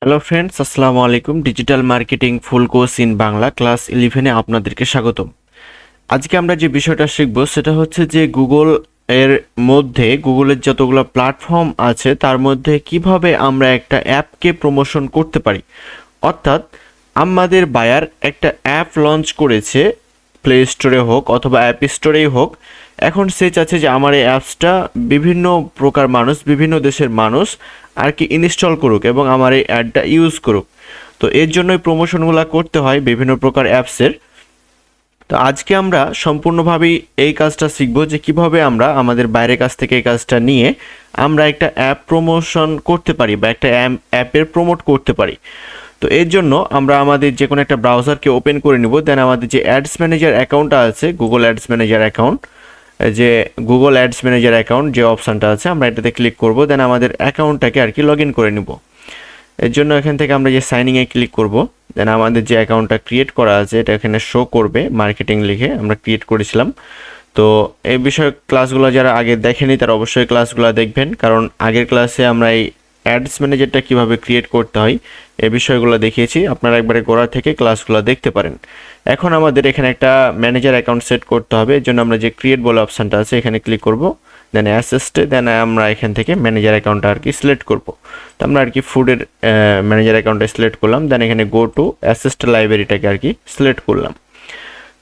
Hello friends, আসসালামু আলাইকুম। Digital marketing full course in Bangla class 11-এ আপনাদেরকে স্বাগতম। আজকে আমরা যে বিষয়টা শিখব সেটা হচ্ছে যে গুগল এর মধ্যে গুগলের যতগুলো প্ল্যাটফর্ম আছে তার মধ্যে কিভাবে আমরা একটা অ্যাপকে প্রমোশন করতে পারি। অর্থাৎ আমাদের বায়ার একটা অ্যাপ লঞ্চ করেছে, প্লে স্টোরে হোক অথবা অ্যাপ স্টোরেই হোক। এখন সে চাচ্ছে যে আমার এই অ্যাপসটা বিভিন্ন প্রকার মানুষ, বিভিন্ন দেশের মানুষ আর কি ইনস্টল করুক এবং আমার এই অ্যাডটা ইউজ করুক। তো এর জন্যই প্রমোশনগুলো করতে হয় বিভিন্ন প্রকার অ্যাপসের। তো আজকে আমরা সম্পূর্ণভাবেই এই কাজটা শিখব যে কিভাবে আমরা আমাদের বাইরের কাছ থেকে এই কাজটা নিয়ে আমরা একটা অ্যাপ প্রমোশন করতে পারি বা একটা অ্যাপের প্রমোট করতে পারি। তো এর জন্য আমরা আমাদের যে কোনো একটা ব্রাউজারকে ওপেন করে নিব। দেন আমাদের যে অ্যাডস ম্যানেজার অ্যাকাউন্টটা আছে, গুগল অ্যাডস ম্যানেজার অ্যাকাউন্ট, যে গুগল অ্যাডস ম্যানেজার অ্যাকাউন্ট যে অপশানটা আছে আমরা এটাতে ক্লিক করব। দেন আমাদের অ্যাকাউন্টটাকে আর কি লগ ইন করে নিব। এর জন্য এখান থেকে আমরা যে সাইনিংয়ে ক্লিক করব। দেন আমাদের যে অ্যাকাউন্টটা ক্রিয়েট করা আছে এটা এখানে শো করবে, মার্কেটিং লিখে আমরা ক্রিয়েট করেছিলাম। তো এই বিষয়ে ক্লাসগুলো যারা আগে দেখেনি তারা অবশ্যই ক্লাসগুলো দেখবেন, কারণ আগের ক্লাসে আমরা এই অ্যাডস ম্যানেজারটা কীভাবে ক্রিয়েট করতে হয় এই বিষয়গুলো দেখিয়েছি। আপনারা একবারে গোড়া থেকে ক্লাসগুলো দেখতে পারেন। এখন আমাদের এখানে একটা ম্যানেজার অ্যাকাউন্ট সেট করতে হবে। এর জন্য আমরা যে ক্রিয়েট বলে অপশানটা আছে এখানে ক্লিক করব। দেন অ্যাসেস্টে দেন আমরা এখান থেকে ম্যানেজার অ্যাকাউন্টটা আর কি সিলেক্ট করব। তো আমরা আর কি ফুডের ম্যানেজার অ্যাকাউন্টটা সিলেক্ট করলাম। দেন এখানে গো টু অ্যাসেস্ট লাইব্রেরিটাকে আর কি সিলেক্ট করলাম।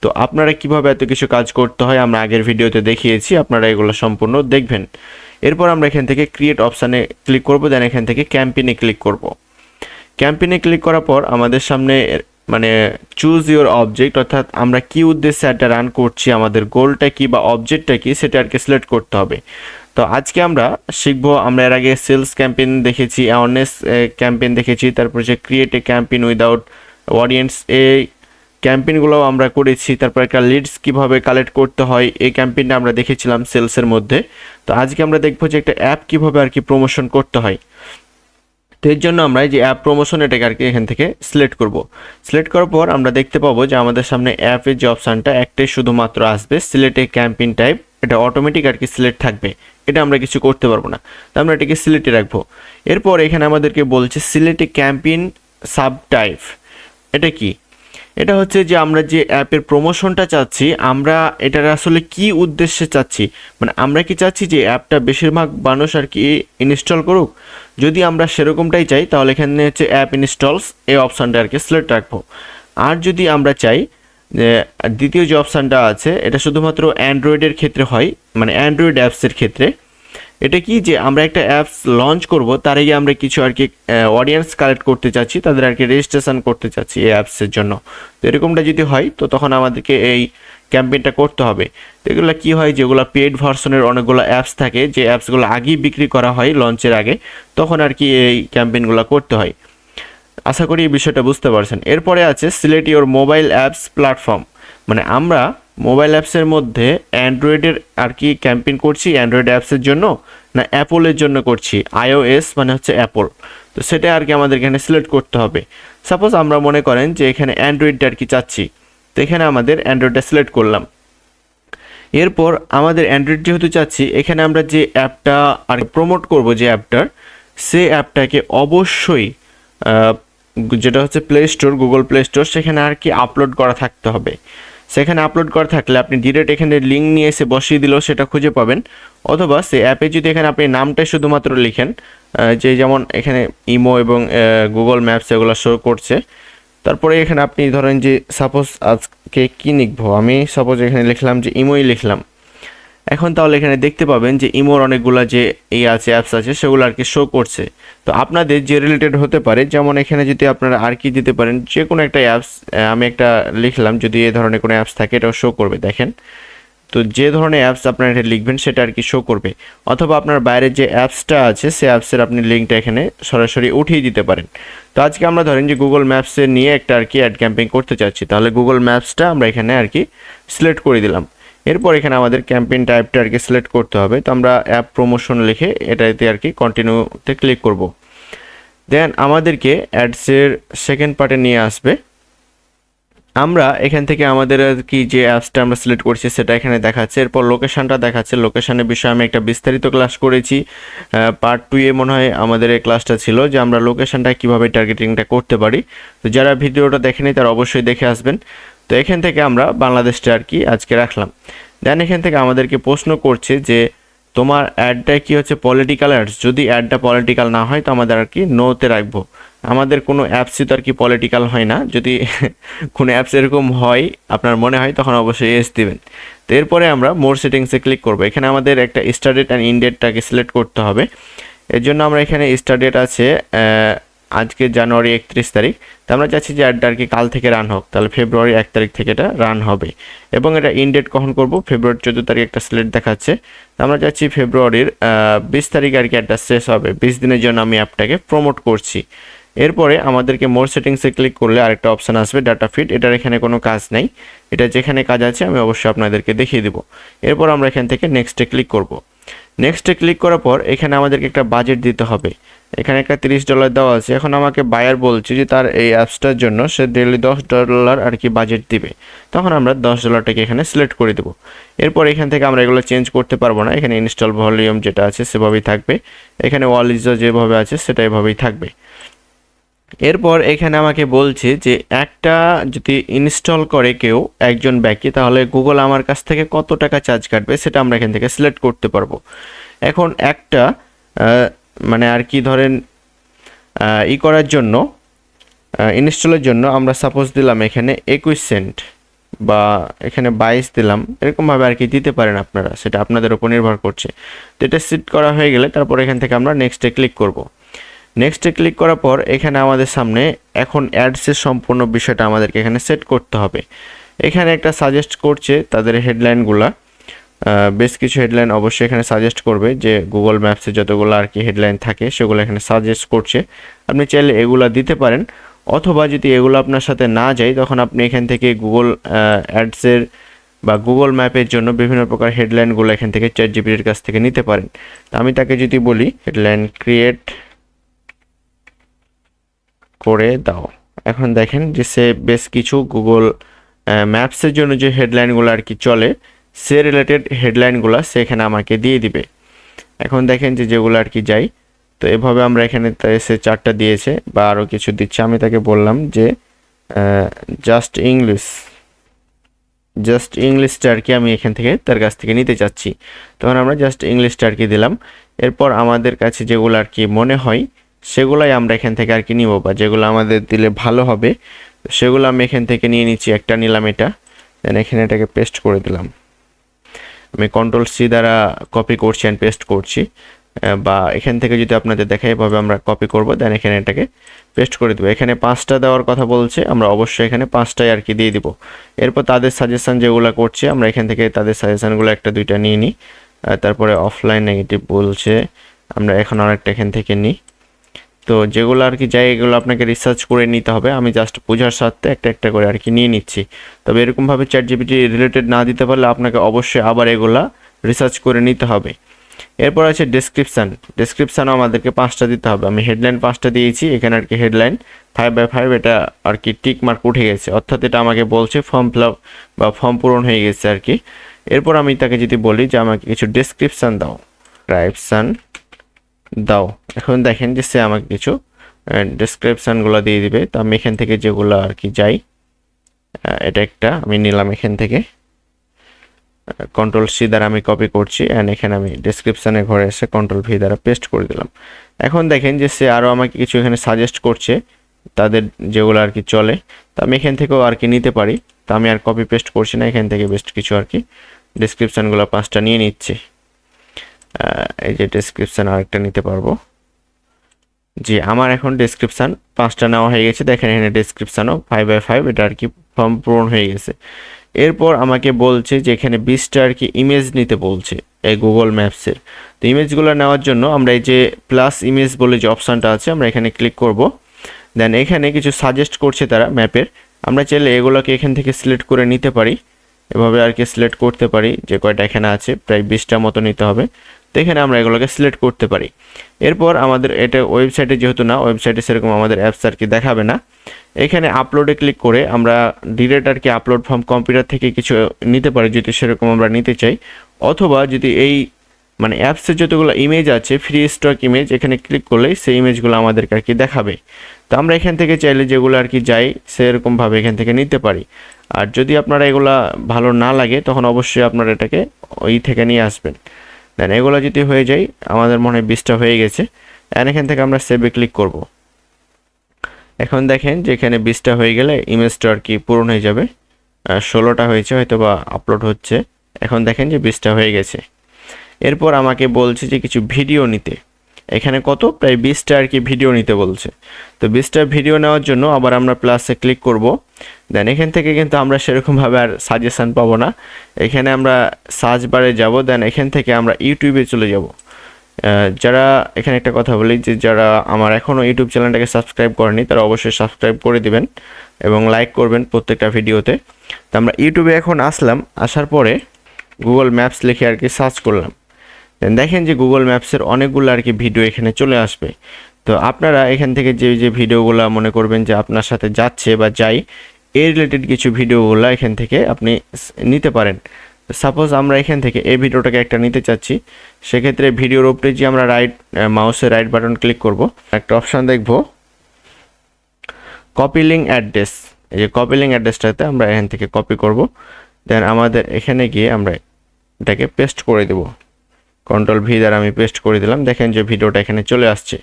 তো আপনারা কিভাবে এত কিছু কাজ করতে হয় আমরা আগের ভিডিওতে দেখিয়েছি, আপনারা এগুলো সম্পূর্ণ দেখবেন। এরপর আমরা এখান থেকে ক্রিয়েট অপশানে ক্লিক করব। দেন এখান থেকে ক্যাম্পেইনে ক্লিক করব। ক্যাম্পেইনে ক্লিক করার পর আমাদের সামনে মানে চুজ ইওর অবজেক্ট, অর্থাৎ আমরা কি উদ্দেশ্যে এটা রান করছি, আমাদের গোলটা কি বা অবজেক্টটা কি সেটা আর কি সিলেক্ট করতে হবে। তো আজকে আমরা শিখবো, আমরা এর আগে সেলস ক্যাম্পেইন দেখেছি, অ্যাওয়ারনেস ক্যাম্পেইন দেখেছি, তারপর যে create a campaign without audience এই ক্যাম্পেইনগুলোও আমরা করেছি। তারপর একটা লিডস কিভাবে কালেক্ট করতে হয় এই ক্যাম্পেইনটা আমরা দেখেছিলাম সেলসের মধ্যে। তো আজকে আমরা দেখবো যে একটা অ্যাপ কিভাবে আর কি প্রমোশন করতে হয়। তো এর জন্য আমরা যে অ্যাপ প্রমোশন এটাকে আর কি এখান থেকে সিলেক্ট করব। সিলেক্ট করার পর আমরা দেখতে পাবো যে আমাদের সামনে অ্যাপের যে অপশানটা একটাই শুধুমাত্র আসবে, সিলেক্ট এ ক্যাম্পেইন টাইপ। এটা অটোমেটিক আর কি সিলেক্ট থাকবে, এটা আমরা কিছু করতে পারবো না। তো আমরা এটাকে সিলেক্টে রাখবো। এরপর এখানে আমাদেরকে বলছে সিলেক্ট এ ক্যাম্পেইন সাব টাইপ। এটা কি? এটা হচ্ছে যে আমরা যে অ্যাপের প্রমোশনটা চাচ্ছি আমরা এটার আসলে কি উদ্দেশ্যে চাচ্ছি, মানে আমরা কি চাচ্ছি যে অ্যাপটা বেশিরভাগ মানুষ আর কি ইনস্টল করুক। যদি আমরা সেরকমটাই চাই তাহলে এখানে হচ্ছে অ্যাপ ইনস্টলস এই অপশানটা আর কি সিলেক্ট রাখবো। আর যদি আমরা চাই যে দ্বিতীয় যে অপশানটা আছে এটা শুধুমাত্র অ্যান্ড্রয়েডের ক্ষেত্রে হয়, মানে অ্যান্ড্রয়েড অ্যাপসের ক্ষেত্রে। এটা কি যে আমরা একটা অ্যাপস লঞ্চ করব তার আগে আমরা কিছু আর কি অডিয়েন্স কালেক্ট করতে চাচ্ছি, তাদের আর কি রেজিস্ট্রেশন করতে চাচ্ছি এই অ্যাপসের জন্য। তো এরকমটা যদি হয় তো তখন আমাদেরকে এই ক্যাম্পেইনটা করতে হবে। তো এগুলো কী হয়, যেগুলো পেড ভার্সনের অনেকগুলো অ্যাপস থাকে যে অ্যাপসগুলো আগেই বিক্রি করা হয় লঞ্চের আগে, তখন আর কি এই ক্যাম্পেইনগুলো করতে হয়। আশা করি এই বিষয়টা বুঝতে পারছেন। এরপরে আছে select your mobile apps platform, মানে আমরা মোবাইল অ্যাপসের মধ্যে অ্যান্ড্রয়েডের আর কি ক্যাম্পেইন করছি অ্যান্ড্রয়েড অ্যাপসের জন্য না অ্যাপলের জন্য করছি, iOS মানে হচ্ছে অ্যাপল। তো সেটা আর কি আমাদের এখানে সিলেক্ট করতে হবে। সাপোজ আমরা মনে করেন যে এখানে অ্যান্ড্রয়েডটা আর কি চাচ্ছি, তো এখানে আমাদের অ্যান্ড্রয়েডটা সিলেক্ট করলাম। এরপর আমাদের অ্যান্ড্রয়েড যেহেতু চাচ্ছি এখানে আমরা যে অ্যাপটা আর প্রমোট করব যে অ্যাপটার, সে অ্যাপটাকে অবশ্যই যেটা হচ্ছে play store, Google play store, সেখানে আর কি আপলোড করা থাকতে হবে। সেখানে আপলোড করা থাকলে আপনি ডিরেক্ট এখানে লিঙ্ক নিয়ে এসে বসিয়ে দিলেও সেটা খুঁজে পাবেন। অথবা সে অ্যাপে যদি এখানে আপনি নামটাই শুধুমাত্র লিখেন, যে যেমন এখানে ইমো এবং গুগল ম্যাপস এগুলো শো করছে, তারপরে এখানে আপনি ধরেন যে সাপোজ আজকে কী লিখবো, আমি সাপোজ এখানে লিখলাম যে ইমোই লিখলাম। এখন তাহলে এখানে দেখতে পাবেন যে ইমোর অনেকগুলো যে এই আছে অ্যাপস আছে সেগুলো আর কি শো করছে। তো আপনাদের যে রিলেটেড হতে পারে, যেমন এখানে যদি আপনারা আর কি দিতে পারেন যে কোনো একটা অ্যাপস, আমি একটা লিখলাম, যদি এই ধরনের কোনো অ্যাপস থাকে এটাও শো করবে দেখেন। তো যে ধরনের অ্যাপস আপনারা এটা লিখবেন সেটা আর কি শো করবে। অথবা আপনার বাইরে যে অ্যাপসটা আছে সে অ্যাপসের আপনি লিঙ্কটা এখানে সরাসরি উঠিয়ে দিতে পারেন। তো আজকে আমরা ধরেন যে গুগল ম্যাপসে নিয়ে একটা আর কি অ্যাড ক্যাম্পেইন করতে চাচ্ছি, তাহলে গুগল ম্যাপসটা আমরা এখানে আর কি সিলেক্ট করে দিলাম। এরপর এখানে আমাদের ক্যাম্পেইন টাইপটা আর কি সিলেক্ট করতে হবে। তো আমরা অ্যাপ প্রমোশন লিখে এটাতে আর কি কন্টিনিউতে ক্লিক করব। দেন আমাদেরকে অ্যাডসের সেকেন্ড পার্টে নিয়ে আসবে। আমরা এখান থেকে আমাদের আর কি যে অ্যাপসটা আমরা সিলেক্ট করছি সেটা এখানে দেখাচ্ছে। এরপর লোকেশনটা দেখাচ্ছে। লোকেশনের বিষয়ে আমি একটা বিস্তারিত ক্লাস করেছি, পার্ট 2 এ মনে হয় আমাদের এই ক্লাসটা ছিল যে আমরা লোকেশনটা কিভাবে টার্গেটিংটা করতে পারি। তো যারা ভিডিওটা দেখেনি তারা অবশ্যই দেখে আসবেন। তো এখান থেকে আমরা বাংলাদেশটা আর কি আজকে রাখলাম। দেন এখান থেকে আমাদেরকে প্রশ্ন করছে যে তোমার অ্যাডটা কি হচ্ছে পলিটিক্যাল অ্যাডস। যদি অ্যাডটা পলিটিক্যাল না হয় তো আমাদের আর কি নোতে রাখবো। আমাদের কোনো অ্যাপসই তো আর কি পলিটিক্যাল হয় না। যদি কোনো অ্যাপস এরকম হয় আপনার মনে হয় তখন অবশ্যই এস দিবেন। তো এরপরে আমরা মোর সেটিংসে ক্লিক করব। এখানে আমাদের একটা স্টার্ট ডেট অ্যান্ড ইন ডেটটাকে সিলেক্ট করতে হবে। এর জন্য আমরা এখানে স্টার্ট ডেট আছে আজকে জানুয়ারি 31 তারিখ। তো আমরা চাচ্ছি যে অ্যাডটা আর কি কাল থেকে রান হোক, তাহলে ফেব্রুয়ারি 1 তারিখ থেকে এটা রান হবে। এবং এটা ইন ডেট কখন করব, ফেব্রুয়ারি 14 তারিখ একটা সিলেক্ট দেখাচ্ছে। তো আমরা চাচ্ছি ফেব্রুয়ারির 20 তারিখ আর কি অ্যাডটা শেষ হবে। 20 দিনের জন্য আমি অ্যাপটাকে প্রমোট করছি। এরপরে আমাদেরকে মোর সেটিংসে ক্লিক করলে আরেকটা অপশান আসবে ডাটা ফিড। এটার এখানে কোনো কাজ নেই, এটা যেখানে কাজ আছে আমি অবশ্যই আপনাদেরকে দেখিয়ে দেবো। এরপর আমরা এখান থেকে নেক্সটে ক্লিক করব। নেক্সটে ক্লিক করার পর এখানে আমাদেরকে একটা বাজেট দিতে হবে। এখানে একটা $30 দেওয়া আছে। এখন আমাকে বায়ার বলছে যে তার এই অ্যাপসটার জন্য সে ডেইলি $10 আর কি বাজেট দিবে। তখন আমরা $10টাকে এখানে সিলেক্ট করে দেবো। এরপর এখান থেকে আমরা এগুলো চেঞ্জ করতে পারবো না। এখানে ইনস্টল ভলিউম যেটা আছে সেভাবেই থাকবে। এখানে ওয়াল ইউজার যেভাবে আছে সেটা এভাবেই থাকবে। এরপর এখানে আমাকে বলছে যে একটা যদি ইনস্টল করে কেউ একজন ব্যক্তি তাহলে গুগল আমার কাছ থেকে কত টাকা চার্জ কাটবে সেটা আমরা এখান থেকে সিলেক্ট করতে পারবো। এখন একটা মানে আর কি ধরেন করার জন্য ইনস্টলের জন্য আমরা সাপোজ দিলাম এখানে 21 সেন্ট বা এখানে 22 দিলাম, এরকমভাবে আর কি দিতে পারেন আপনারা, সেটা আপনাদের উপর নির্ভর করছে। তো এটা সেট করা হয়ে গেলে তারপর এখান থেকে আমরা নেক্সটে ক্লিক করব। নেক্সটে ক্লিক করার পর এখানে আমাদের সামনে এখন অ্যাডসের সম্পূর্ণ বিষয়টা আমাদেরকে এখানে সেট করতে হবে। এখানে একটা সাজেস্ট করছে তাদের হেডলাইনগুলা, বেশ কিছু হেডলাইন অবশ্যই এখানে সাজেস্ট করবে, যে গুগল ম্যাপসে যতগুলো আর কি হেডলাইন থাকে সেগুলো এখানে সাজেস্ট করছে। আপনি চাইলে এগুলা দিতে পারেন, অথবা যদি এগুলো আপনার সাথে না যায় তখন আপনি এখান থেকে গুগল অ্যাডসের বা গুগল ম্যাপের জন্য বিভিন্ন প্রকার হেডলাইনগুলো এখান থেকে চ্যাটজিপিটির কাছ থেকে নিতে পারেন। তো আমি তাকে যদি বলি হেডলাইন ক্রিয়েট করে দাও, এখন দেখেন যে সে বেশ কিছু গুগল ম্যাপসের জন্য যে হেডলাইনগুলো আর কি চলে সে রিলেটেড হেডলাইনগুলো সে এখানে আমাকে দিয়ে দিবে। এখন দেখেন যে যেগুলো আর কি যাই, তো এভাবে আমরা এখানে সে 4টা দিয়েছে বা আরও কিছু দিচ্ছে। আমি তাকে বললাম যে জাস্ট ইংলিশটা আর কি আমি এখান থেকে তার কাছ থেকে নিতে চাচ্ছি। তখন আমরা জাস্ট ইংলিশটা আর কি দিলাম। এরপর আমাদের কাছে যেগুলো আর কি মনে হয় সেগুলাই আমরা এখান থেকে আর কি নিব, বা যেগুলো আমাদের দিলে ভালো হবে সেগুলো আমি এখান থেকে নিয়ে নিচ্ছি। একটা নিলাম এটা, দেন এখানে এটাকে পেস্ট করে দিলাম। আমি Ctrl+C দ্বারা কপি করছি অ্যান্ড পেস্ট করছি, বা এখান থেকে যদি আপনাদের দেখায় এভাবে আমরা কপি করব, দেন এখানে এটাকে পেস্ট করে দেবো। এখানে 5টা দেওয়ার কথা বলছে, আমরা অবশ্যই এখানে 5টাই আর কি দিয়ে দিব। এরপর তাদের সাজেশান যেগুলো করছে আমরা এখান থেকে তাদের সাজেশানগুলো একটা দুইটা নিয়ে নিই। তারপরে অফলাইন নেগেটিভ বলছে, আমরা এখন আরেকটা এখান থেকে নিই। তো যেগুলো আর কি যাই এগুলো আপনাকে রিসার্চ করে নিতে হবে, আমি জাস্ট বোঝার স্বার্থে একটা একটা করে আর কি নিয়ে নিচ্ছি। তবে এরকমভাবে চ্যাটজিপিটি রিলেটেড না দিতে পারলে আপনাকে অবশ্যই আবার এগুলা রিসার্চ করে নিতে হবে। এরপর আছে ডেসক্রিপশানও আমাদেরকে 5টা দিতে হবে। আমি হেডলাইন 5টা দিয়েছি, এখানে আর কি হেডলাইন 5/5 এটা আর কি টিক মার্ক উঠে গেছে, অর্থাৎ এটা আমাকে বলছে ফর্ম ফিল আপ বা ফর্ম পূরণ হয়ে গেছে আর কি। এরপর আমি তাকে যদি বলি যে আমাকে কিছু ডেসক্রিপশান দাও, এখন দেখেন যে সে আমাকে কিছু ডেসক্রিপশানগুলো দিয়ে দিবে। তো আমি এখান থেকে যেগুলো আর কি যাই, এটা একটা আমি নিলাম এখান থেকে, Ctrl+C দ্বারা আমি কপি করছি অ্যান্ড এখানে আমি ডেসক্রিপশানের ঘরে এসে Ctrl+V দ্বারা পেস্ট করে দিলাম। এখন দেখেন যে সে আরও আমাকে কিছু এখানে সাজেস্ট করছে তাদের যেগুলো আর কি চলে, তো আমি এখান থেকেও আর কি নিতে পারি। তো আমি আর কপি পেস্ট করছি না, এখান থেকে বেস্ট কিছু আর কি ডেসক্রিপশানগুলো 5টা নিয়ে নিচ্ছি। এই যে ডেসক্রিপশান আরেকটা নিতে পারবো। জি, আমার এখন ডেসক্রিপশান 5টা নেওয়া হয়ে গেছে। দেখেন এখানে ডেসক্রিপশানও 5/5 এটা আর কি ফর্ম পূরণ হয়ে গেছে। এরপর আমাকে বলছে যে এখানে 20টা আর কি ইমেজ নিতে বলছে এই গুগল ম্যাপসের। তো ইমেজগুলো নেওয়ার জন্য আমরা এই যে প্লাস ইমেজ বলে যে অপশানটা আছে আমরা এখানে ক্লিক করব। দেন এখানে কিছু সাজেস্ট করছে তারা ম্যাপের, আমরা চাইলে এগুলোকে এখান থেকে সিলেক্ট করে নিতে পারি, এভাবে আর কি সিলেক্ট করতে পারি যে কয়টা এখানে আছে, প্রায় 20টা মতো নিতে হবে। তো এখানে আমরা এগুলোকে সিলেক্ট করতে পারি। এরপর আমাদের এটা ওয়েবসাইটে যেহেতু না, ওয়েবসাইটে সেরকম আমাদের অ্যাপস আর কি দেখাবে না। এখানে আপলোডে ক্লিক করে আমরা ডিরেক্ট আর কি আপলোড ফর্ম কম্পিউটার থেকে কিছু নিতে পারি যদি সেরকম আমরা নিতে চাই, অথবা যদি এই মানে অ্যাপসের যতগুলো ইমেজ আছে ফ্রি স্টক ইমেজ, এখানে ক্লিক করলেই সেই ইমেজগুলো আমাদেরকে আর কি দেখাবে। তো আমরা এখান থেকে চাইলে যেগুলো আর কি যাই সেরকমভাবে এখান থেকে নিতে পারি। আর যদি আপনারা এগুলা ভালো না লাগে তখন অবশ্যই আপনারা এটাকে ওই থেকে নিয়ে আসবেন। দেন এগুলো যদি হয়ে যায়, আমাদের মনে হয় 20টা হয়ে গেছে, অ্যান্ড এখান থেকে আমরা সেভে ক্লিক করব। এখন দেখেন যে এখানে 20টা হয়ে গেলে ইমেজটা আর কি পূরণ হয়ে যাবে। 16টা হয়েছে হয়তো বা আপলোড হচ্ছে। এখন দেখেন যে 20টা হয়ে গেছে। এরপর আমাকে বলছে যে কিছু ভিডিও নিতে, এখানে কত প্রায় 20টা আর কি ভিডিও নিতে বলছে। তো 20টা ভিডিও নেওয়ার জন্য আবার আমরা প্লাসে ক্লিক করব। দেন এখান থেকে কিন্তু আমরা সেরকমভাবে আর সাজেশান পাবো না। এখানে আমরা সার্চ বারে যাব, দেন এখান থেকে আমরা ইউটিউবে চলে যাব। যারা এখানে একটা কথা বলি যে যারা আমার এখনও ইউটিউব চ্যানেলটাকে সাবস্ক্রাইব করেনি তারা অবশ্যই সাবস্ক্রাইব করে দিবেন এবং লাইক করবেন প্রত্যেকটা ভিডিওতে। তো আমরা ইউটিউবে এখন আসলাম, আসার পরে গুগল ম্যাপস লিখে আর কি সার্চ করলাম। দেন দেখেন যে গুগল ম্যাপসের অনেকগুলো আর কি ভিডিও এখানে চলে আসবে। তো আপনারা এখান থেকে যে যে ভিডিওগুলো মনে করবেন যে আপনার সাথে যাচ্ছে বা যাই, এই রিলেটেড কিছু ভিডিওগুলো এখান থেকে আপনি নিতে পারেন। সাপোজ আমরা এখান থেকে এই ভিডিওটাকে একটা নিতে চাচ্ছি, সেক্ষেত্রে ভিডিওর উপরে যে আমরা মাউসের রাইট বাটন ক্লিক করব, একটা অপশান দেখব কপি লিঙ্ক অ্যাড্রেস। এই যে কপি লিঙ্ক অ্যাড্রেসটাতে আমরা এখান থেকে কপি করব। দেন আমাদের এখানে গিয়ে আমরা এটাকে পেস্ট করে দেব। কন্ট্রোল ভি দ্বারা আমি পেস্ট করে দিলাম, দেখেন যে ভিডিওটা এখানে চলে আসছে।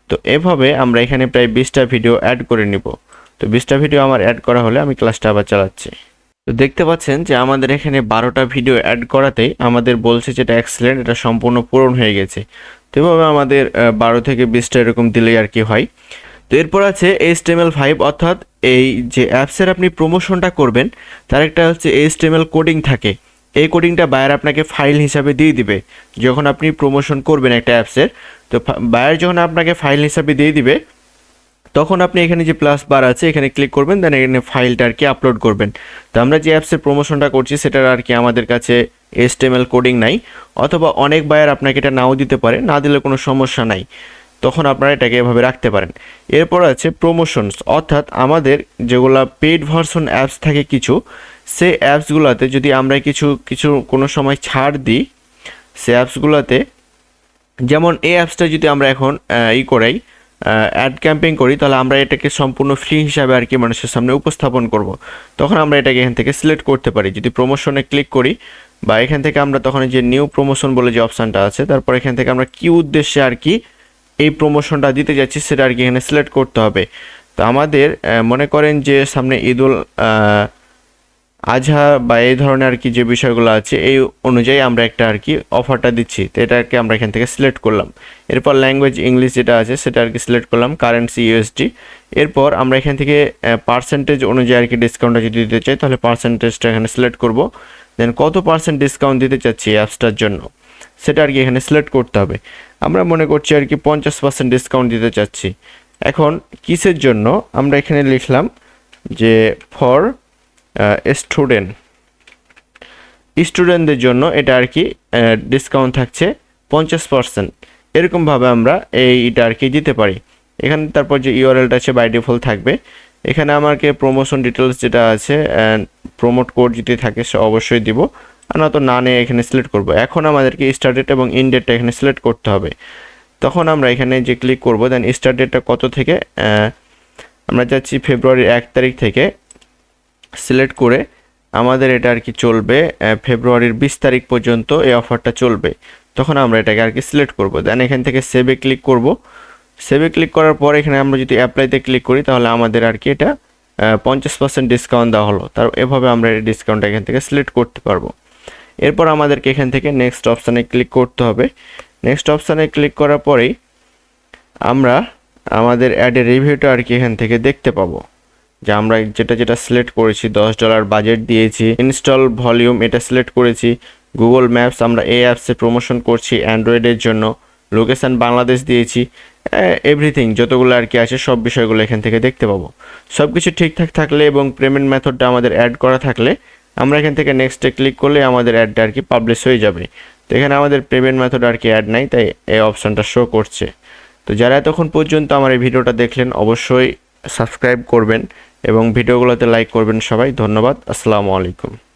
তো এভাবে আমরা এখানে প্রায় 20টা ভিডিও অ্যাড করে নিব। তো 20টা ভিডিও আমার অ্যাড করা হলে আমি ক্লাসটা আবার চালাচ্ছি। তো দেখতে পাচ্ছেন যে আমাদের এখানে 12টা ভিডিও অ্যাড করাতেই আমাদের বলছে যেটা এক্সেলেন্ট, এটা সম্পূর্ণ পূরণ হয়ে গেছে। তো এভাবে আমাদের 12 থেকে 20টা এরকম দিলেই আর কি হয়। তো এরপর আছে HTML5, অর্থাৎ এই যে অ্যাপসের আপনি প্রমোশনটা করবেন তার একটা হচ্ছে HTML কোডিং থাকে। এই কোডিংটা বায়ার আপনাকে ফাইল হিসাবে দিয়ে দিবে যখন আপনি প্রমোশন করবেন একটা অ্যাপসের। তো বায়ার যখন আপনাকে ফাইল হিসাবে দিয়ে দিবে তখন আপনি এখানে যে প্লাস বার আছে এখানে ক্লিক করবেন, দেন এখানে ফাইলটা আর কি আপলোড করবেন। তো আমরা যে অ্যাপসের প্রমোশনটা করছি সেটার আর কি আমাদের কাছে HTML কোডিং নাই, অথবা অনেক বায়ার আপনাকে এটা নাও দিতে পারে, না দিলে কোনো সমস্যা নাই, তখন আপনারা এটাকে এভাবে রাখতে পারেন। এরপর আছে প্রমোশনস, অর্থাৎ আমাদের যেগুলো পেইড ভার্সন অ্যাপস থাকে কিছু, সেই অ্যাপসগুলোতে যদি আমরা কিছু কোনো সময় ছাড় দিই, সেই অ্যাপসগুলোতে যেমন এই অ্যাপসটা যদি আমরা এখন করাই অ্যাড ক্যাম্পেইন করি, তাহলে আমরা এটাকে সম্পূর্ণ ফ্রি হিসাবে আর কি মানুষের সামনে উপস্থাপন করব। তখন আমরা এটাকে এখান থেকে সিলেক্ট করতে পারি। যদি প্রমোশনে ক্লিক করি বা এখান থেকে আমরা তখন যে নিউ প্রমোশন বলে যে অপশানটা আছে, তারপর এখান থেকে আমরা কি উদ্দেশ্যে আর কি এই প্রমোশনটা দিতে যাচ্ছি সেটা আর কি এখানে সিলেক্ট করতে হবে। তো আমাদের মনে করেন যে সামনে ঈদুল আজহা বা এই ধরনের আর কি যে বিষয়গুলো আছে এই অনুযায়ী আমরা একটা আর কি অফারটা দিচ্ছি, তো এটাকে আমরা এখান থেকে সিলেক্ট করলাম। এরপর ল্যাঙ্গুয়েজ ইংলিশ যেটা আছে সেটা আর কি সিলেক্ট করলাম, কারেন্সি USD। এরপর আমরা এখান থেকে পার্সেন্টেজ অনুযায়ী আর কি ডিসকাউন্টটা যদি দিতে চাই তাহলে পার্সেন্টেজটা এখানে সিলেক্ট করব। দেন কত পার্সেন্ট ডিসকাউন্ট দিতে চাচ্ছি অ্যাপসটার জন্য সেটা আর কি এখানে সিলেক্ট করতে হবে। আমরা মনে করছি আর কি 50% ডিসকাউন্ট দিতে চাচ্ছি। এখন কিসের জন্য আমরা এখানে লিখলাম যে ফর স্টুডেন্টদের জন্য এটা আর কি ডিসকাউন্ট থাকছে 50%। এরকমভাবে আমরা এইটা আর কি দিতে পারি। এখানে তারপর যে ইউআরএলটা আছে বাই ডিফল্ট থাকবে। এখানে আমাকে প্রমোশন ডিটেলস যেটা আছে প্রমোট কোড যদি থাকে সে অবশ্যই দিব, আর না তো না নিয়ে এখানে সিলেক্ট করব। এখন আমাদেরকে স্টার্ট ডেট এবং ইন ডেটটা এখানে সিলেক্ট করতে হবে। তখন আমরা এখানে যে ক্লিক করব, দেন স্টার্ট ডেটটা কত থেকে আমরা যাচ্ছি ফেব্রুয়ারির 1 তারিখ থেকে সিলেক্ট করে আমাদের এটা আর কি চলবে ফেব্রুয়ারির 20 তারিখ পর্যন্ত এই অফারটা চলবে। তখন আমরা এটাকে আর কি সিলেক্ট করব। দেন এখান থেকে সেভে ক্লিক করব। সেভে ক্লিক করার পর এখানে আমরা যদি অ্যাপ্লাইতে ক্লিক করি তাহলে আমাদের আর কি এটা 50% ডিসকাউন্ট দেওয়া হলো। তার এভাবে আমরা এই ডিসকাউন্টটা এখান থেকে সিলেক্ট করতে পারবো। এরপর আমাদেরকে এখান থেকে নেক্সট অপশানে ক্লিক করতে হবে। নেক্সট অপশানে ক্লিক করার পরেই আমরা আমাদের অ্যাডের রিভিউটা আর কি এখান থেকে দেখতে পাবো, যে আমরা যেটা সিলেক্ট করেছি $10 বাজেট দিয়েছি, ইনস্টল ভলিউম এটা সিলেক্ট করেছি, গুগল ম্যাপস আমরা এই অ্যাপসে প্রমোশন করছি অ্যান্ড্রয়েডের জন্য, লোকেশান বাংলাদেশ দিয়েছি, এভরিথিং যতগুলো আর কি আছে সব বিষয়গুলো এখান থেকে দেখতে পাবো। সব কিছু ঠিকঠাক থাকলে এবং পেমেন্ট মেথডটা আমাদের অ্যাড করা থাকলে আমরা এখান থেকে নেক্সটে ক্লিক করলে আমাদের অ্যাডটা আর কি পাবলিশ হয়ে যাবে। তো এখানে আমাদের পেমেন্ট মেথড আর কি অ্যাড নাই, তাই এই অপশানটা শো করছে। তো যারা এতক্ষণ পর্যন্ত আমার এই ভিডিওটা দেখলেন অবশ্যই সাবস্ক্রাইব করবেন এবং ভিডিওগুলোতে লাইক করবেন সবাই। ধন্যবাদ। আসসালামু আলাইকুম।